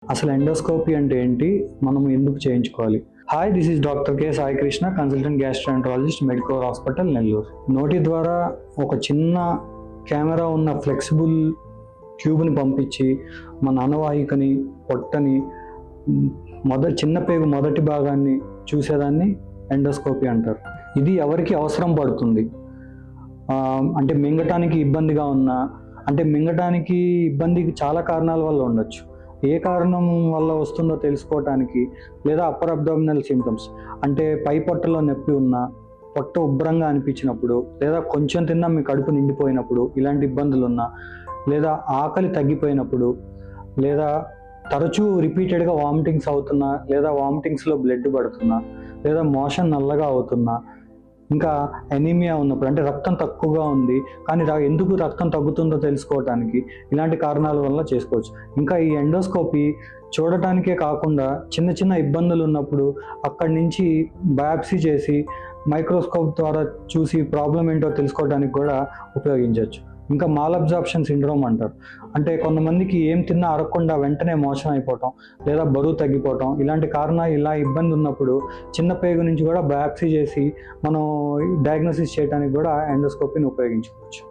అసలు ఎండోస్కోపీ అంటే ఏంటి, మనం ఎందుకు చేయించుకోవాలి? Hi, this is doctor K Sai Krishna, consultant gastroenterologist, Medicore hospital, Nellore. నోటి ద్వారా ఒక చిన్న కెమెరా ఉన్న ఫ్లెక్సిబుల్ ట్యూబ్ని పంపించి మన అనవాహికని, పొట్టని, చిన్న పేగు మొదటి భాగాన్ని చూసేదాన్ని ఎండోస్కోపీ అంటారు. ఇది ఎవరికి అవసరం పడుతుంది అంటే మింగటానికి ఇబ్బందిగా ఉన్నా, అంటే మింగటానికి ఇబ్బందికి చాలా కారణాల వల్ల ఉండొచ్చు. ఏ కారణం వల్ల వస్తుందో తెలుసుకోవటానికి, లేదా అప్పర్ అబ్డామినల్ సిమ్టమ్స్ అంటే పై పొట్టలో నొప్పి ఉన్నా, పొట్ట ఉబ్బరంగా అనిపించినప్పుడు, లేదా కొంచెం తిన్నా మీ కడుపు నిండిపోయినప్పుడు, ఇలాంటి ఇబ్బందులు ఉన్నా, లేదా ఆకలి తగ్గిపోయినప్పుడు, లేదా తరచూ రిపీటెడ్గా వామిటింగ్స్ అవుతున్నా, లేదా వామిటింగ్స్లో బ్లడ్ పడుతున్నా, లేదా మోషన్ నల్లగా అవుతున్నా, ఇంకా ఎనీమియా ఉన్నప్పుడు, అంటే రక్తం తక్కువగా ఉంది కానీ ఎందుకు రక్తం తగ్గుతుందో తెలుసుకోవటానికి ఇలాంటి కారణాల వల్ల చేసుకోవచ్చు. ఇంకా ఈ ఎండోస్కోపీ చూడటానికే కాకుండా చిన్న చిన్న ఇబ్బందులు ఉన్నప్పుడు అక్కడి నుంచి బయాప్సీ చేసి మైక్రోస్కోప్ ద్వారా చూసి ప్రాబ్లం ఏంటో తెలుసుకోవడానికి కూడా ఉపయోగించవచ్చు. ఇంకా మాల్ అబ్జార్ప్షన్ సిండ్రోమ్ అంటారు. అంటే కొంతమందికి ఏం తిన్నా అరగకుండా వెంటనే మోషన్ అయిపోవటం, లేదా బరువు తగ్గిపోవటం, ఇలాంటి కారణాలు, ఇలా ఇబ్బంది ఉన్నప్పుడు చిన్న పేగు నుంచి కూడా బయాప్సీ చేసి మనం డయాగ్నోసిస్ చేయడానికి కూడా ఎండోస్కోపీని ఉపయోగించుకోవచ్చు.